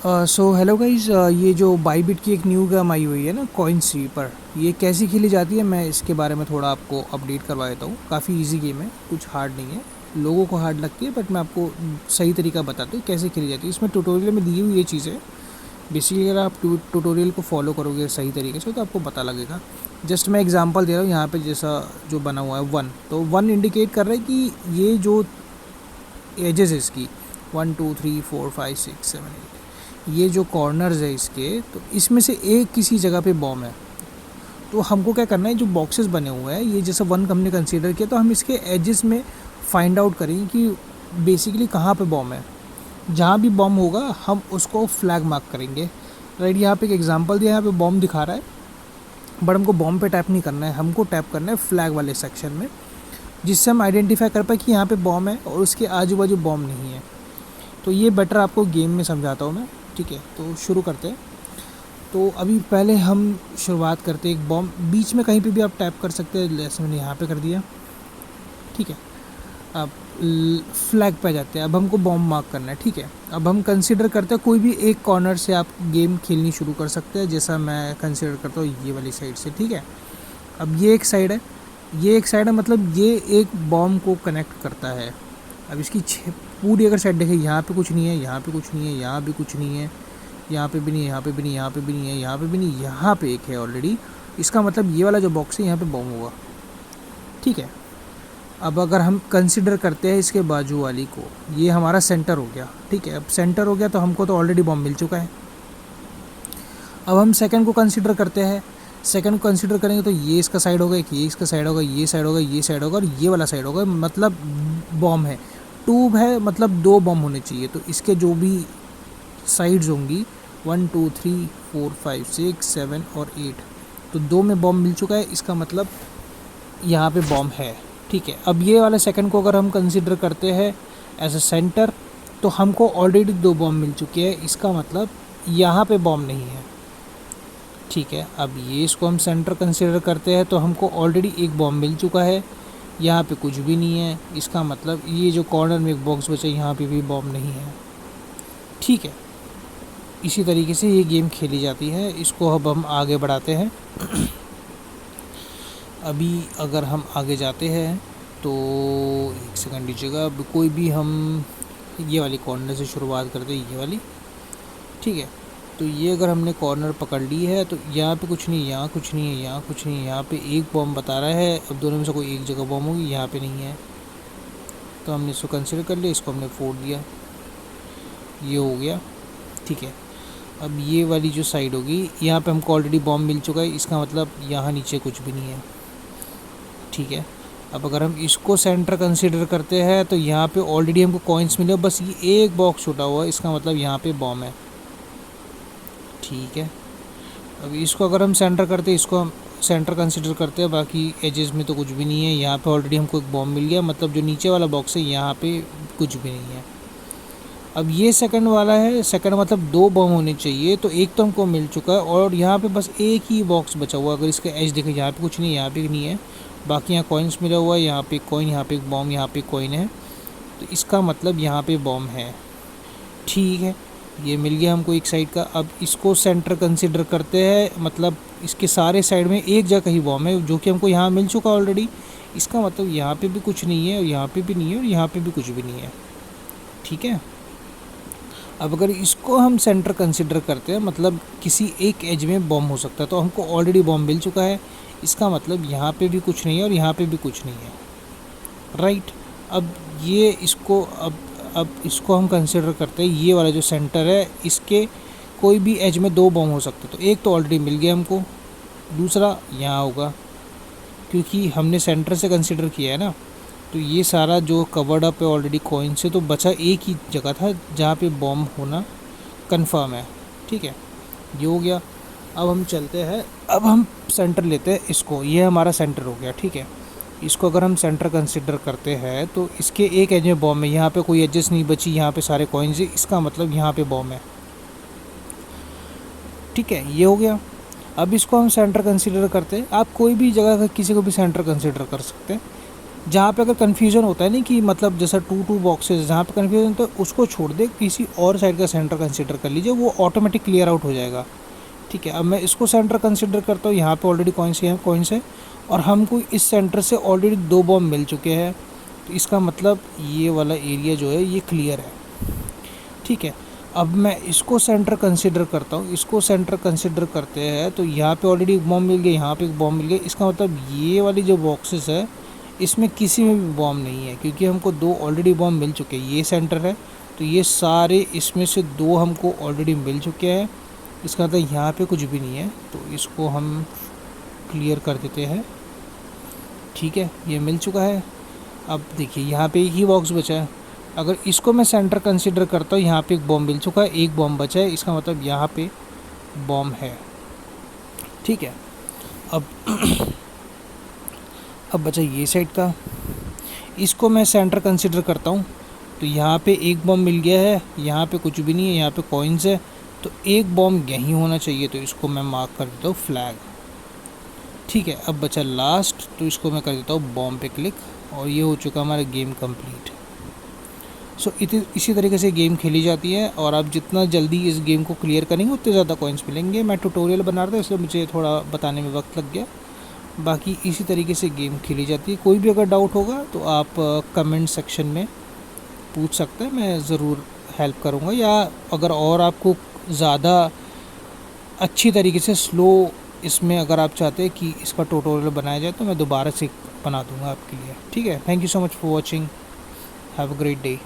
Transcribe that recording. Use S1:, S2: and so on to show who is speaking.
S1: So hello guys, ये जो Bybit की एक न्यू गेम आई हुई है ना, कॉइन स्वीपर, ये कैसी खेली जाती है मैं इसके बारे में थोड़ा आपको अपडेट करवा देता हूँ। काफ़ी इजी गेम है, कुछ हार्ड नहीं है। लोगों को हार्ड लगती है बट मैं आपको सही तरीका बताता हूँ कैसे खेली जाती है। इसमें ट्यूटोरियल में दी हुई ये चीज़ें बेसिकली, अगर आप ट्यूटोरियल को फॉलो करोगे सही तरीके से तो आपको पता लगेगा। जस्ट मैं एग्जांपल दे रहा हूँ यहाँ पे, जैसा जो बना हुआ है वन, तो वन इंडिकेट कर रहा है कि ये जो एजेस है इसकी 1 2 3 4 5 6 7 8, ये जो कॉर्नर्स है इसके, तो इसमें से एक किसी जगह पे बॉम्ब है। तो हमको क्या करना है, जो बॉक्सेस बने हुए हैं ये जैसे वन हमने कंसीडर किया, तो हम इसके एजेस में फाइंड आउट करेंगे कि बेसिकली कहाँ पे बॉम्ब है। जहाँ भी बॉम्ब होगा हम उसको फ्लैग मार्क करेंगे। राइट, यहाँ पे एक एग्जांपल दिया है, यहाँ पे बॉम्ब दिखा रहा है बट हमको बॉम्ब पे टैप नहीं करना है, हमको टैप करना है फ्लैग वाले सेक्शन में, जिससे हम आइडेंटिफाई कर पाए कि यहाँ पे बॉम्ब है और उसके आजू बाजू बॉम्ब नहीं है। तो ये बेटर आपको गेम में समझाता हूँ मैं। ठीक है, तो शुरू करते हैं। तो अभी पहले हम शुरुआत करते हैं, एक बॉम्ब बीच में कहीं पे भी आप टैप कर सकते हैं, जैसे मैंने यहाँ पे कर दिया। ठीक है, अब फ्लैग पे जाते हैं। अब हमको बॉम्ब मार्क करना है। ठीक है, अब हम कंसीडर करते हैं कोई भी एक कॉर्नर से आप गेम खेलनी शुरू कर सकते हैं, जैसा मैं कंसीडर करता हूँ ये वाली साइड से। ठीक है, अब ये एक साइड है, ये एक साइड है, मतलब ये एक बॉम्ब को कनेक्ट करता है। अब इसकी पूरी अगर साइड देखें, यहाँ पे कुछ नहीं है, यहाँ पे कुछ नहीं है, यहाँ भी कुछ नहीं है, यहाँ पे भी नहीं है, यहाँ पे भी नहीं, यहाँ पे भी नहीं है, यहाँ पे भी नहीं, यहाँ पे एक है ऑलरेडी। इसका मतलब ये वाला जो बॉक्स है यहाँ पे बॉम्ब होगा। ठीक है, अब अगर हम कंसिडर करते हैं इसके बाजू वाली को, ये हमारा सेंटर हो गया। ठीक है, अब सेंटर हो गया तो हमको तो ऑलरेडी बॉम्ब मिल चुका है। अब हम सेकंड को कंसिडर करते हैं। सेकंड को कंसिडर करेंगे तो ये इसका साइड होगा, एक ये इसका साइड होगा, ये साइड होगा, ये साइड होगा और ये वाला साइड होगा, मतलब बॉम्ब है। ट्यूब है, मतलब दो बॉम्ब होने चाहिए। तो इसके जो भी साइड्स होंगी 1 2 3 4 5 6 7 और 8, तो दो में बॉम्ब मिल चुका है, इसका मतलब यहाँ पे बॉम्ब है। ठीक है, अब ये वाले सेकंड को अगर हम कंसिडर करते हैं एज अ सेंटर, तो हमको ऑलरेडी दो बॉम्ब मिल चुके हैं, इसका मतलब यहाँ पे बॉम्ब नहीं है। ठीक है, अब ये इसको हम सेंटर कंसिडर करते हैं तो हमको ऑलरेडी एक बॉम्ब मिल चुका है, यहाँ पे कुछ भी नहीं है, इसका मतलब ये जो कॉर्नर में एक बॉक्स बचा यहाँ पे भी बॉम्ब नहीं है। ठीक है, इसी तरीके से ये गेम खेली जाती है। इसको अब हम आगे बढ़ाते हैं। अभी अगर हम आगे जाते हैं तो एक सेकंड दीजिएगा, अब कोई भी हम ये वाली कॉर्नर से शुरुआत करते हैं, ये वाली। ठीक है, तो ये अगर हमने कॉर्नर पकड़ ली है तो यहाँ पे कुछ नहीं, यहाँ कुछ नहीं है, यहाँ कुछ नहीं है, यहाँ पे एक बॉम्ब बता रहा है। अब दोनों में से कोई एक जगह बॉम्ब होगी, यहाँ पे नहीं है, तो हमने इसको कंसिडर कर लिया, इसको हमने फोड़ दिया, ये हो गया। ठीक है, अब ये वाली जो साइड होगी यहाँ पे हमको ऑलरेडी बॉम्ब मिल चुका है, इसका मतलब यहाँ नीचे कुछ भी नहीं है। ठीक है, अब अगर हम इसको सेंटर कंसिडर करते हैं तो यहाँ पे ऑलरेडी हमको कॉइन्स मिले, बस ये एक बॉक्स छूटा हुआ है, इसका मतलब यहाँ पे बॉम्ब है। ठीक है, अब इसको अगर हम सेंटर करते हैं, इसको हम सेंटर कंसिडर करते हैं, बाकी एजेस में तो कुछ भी नहीं है, यहाँ पे ऑलरेडी हमको एक बॉम्ब मिल गया, मतलब जो नीचे वाला बॉक्स है यहाँ पे कुछ भी नहीं है। अब ये सेकंड वाला है, सेकंड मतलब दो बॉम्ब होने चाहिए, तो एक तो हमको मिल चुका है और यहाँ पे बस एक ही बॉक्स बचा हुआ है। अगर इसका एज देखें, यहाँ पे कुछ नहीं है, यहाँ पे नहीं है, बाकी यहाँ कॉइन्स मिला हुआ है, यहाँ पे कॉइन, यहाँ पे एक बॉम्ब, यहाँ पे कॉइन है, तो इसका मतलब यहाँ पे बॉम्ब है। ठीक है, ये मिल गया हमको एक साइड का। अब इसको सेंटर कंसिडर करते हैं, मतलब इसके सारे साइड में एक जगह ही बॉम्ब है, जो कि हमको यहाँ मिल चुका ऑलरेडी, इसका मतलब यहाँ पे भी कुछ नहीं है और यहाँ पे भी नहीं है और यहाँ पे भी कुछ भी नहीं है। ठीक है, अब अगर इसको हम सेंटर कंसिडर करते हैं, मतलब किसी एक एज में बॉम्ब हो सकता है, तो हमको ऑलरेडी बॉम्ब मिल चुका है, इसका मतलब यहाँ पे भी कुछ नहीं है और यहाँ पे भी कुछ नहीं है। राइट, अब ये इसको अब इसको हम कंसिडर करते हैं, ये वाला जो सेंटर है, इसके कोई भी एज में दो बॉम्ब हो सकते हैं, तो एक तो ऑलरेडी मिल गया हमको, दूसरा यहाँ होगा क्योंकि हमने सेंटर से कंसिडर किया है ना। तो ये सारा जो कवर्ड अप है ऑलरेडी कॉइन से, तो बचा एक ही जगह था जहाँ पे बॉम्ब होना कंफर्म है। ठीक है, ये हो गया। अब हम चलते हैं, अब हम सेंटर लेते हैं इसको, ये हमारा सेंटर हो गया। ठीक है, इसको अगर हम सेंटर कंसिडर करते हैं तो इसके एक एज में बॉम्ब है, यहाँ पे कोई एजेस नहीं बची, यहाँ पे सारे कॉइन्स है, इसका मतलब यहाँ पे बॉम्ब है। ठीक है, ये हो गया। अब इसको हम सेंटर कंसिडर करते हैं, आप कोई भी जगह का किसी को भी सेंटर कंसिडर कर सकते हैं, जहाँ पे अगर कन्फ्यूज़न होता है नहीं कि मतलब जैसा 2 बॉक्सेस जहाँ पे कन्फ्यूज़न होता है उसको छोड़ दे, किसी और साइड का सेंटर कंसिडर कर लीजिए, वो ऑटोमेटिक क्लियर आउट हो जाएगा। ठीक है, अब मैं इसको सेंटर कंसिडर करता हूँ, यहाँ पे ऑलरेडी कॉइन्स है और हमको इस सेंटर से ऑलरेडी 2 बॉम्ब मिल चुके हैं, तो इसका मतलब ये वाला एरिया जो है ये क्लियर है। ठीक है, अब मैं इसको सेंटर कंसिडर करता हूँ, इसको सेंटर कंसिडर करते हैं तो यहाँ पे ऑलरेडी एक बॉम्ब मिल गया, यहाँ पे एक बॉम्ब मिल गया, इसका मतलब ये वाली जो बॉक्सेस है इसमें किसी में भी बॉम्ब नहीं है, क्योंकि हमको 2 ऑलरेडी बॉम्ब मिल चुके हैं। ये सेंटर है तो ये सारे इसमें से 2 हमको ऑलरेडी मिल चुके हैं, इसका मतलब यहाँ पे कुछ भी नहीं है, तो इसको हम क्लियर कर देते हैं। ठीक है, ये मिल चुका है। अब देखिए यहाँ पे एक ही बॉक्स बचा है, अगर इसको मैं सेंटर कंसिडर करता हूँ, यहाँ पे एक बॉम्ब मिल चुका है, एक बॉम्ब बचा है, इसका मतलब यहाँ पे बॉम्ब है। ठीक है, अब अब बचा ये साइड का, इसको मैं सेंटर कंसिडर करता हूँ, तो यहाँ पे एक बॉम्ब मिल गया है, यहाँ पे कुछ भी नहीं है, यहाँ पे कॉइन्स है, तो एक बॉम्ब यहीं होना चाहिए, तो इसको मैं मार्क कर देता हूँ फ्लैग। ठीक है, अब बचा लास्ट, तो इसको मैं कर देता हूँ बॉम्ब पे क्लिक, और ये हो चुका हमारा गेम कंप्लीट। सो इसी तरीके से गेम खेली जाती है, और आप जितना जल्दी इस गेम को क्लियर करेंगे उतने ज़्यादा कॉइन्स मिलेंगे। मैं ट्यूटोरियल बना रहा था इसलिए मुझे थोड़ा बताने में वक्त लग गया, बाकी इसी तरीके से गेम खेली जाती है। कोई भी अगर डाउट होगा तो आप कमेंट सेक्शन में पूछ सकते हैं, मैं ज़रूर हेल्प करूँगा, या अगर और आपको ज़्यादा अच्छी तरीके से स्लो इसमें अगर आप चाहते हैं कि इसका ट्यूटोरियल बनाया जाए तो मैं दोबारा से बना दूँगा आपके लिए। ठीक है, thank you so much for watching, have a great day.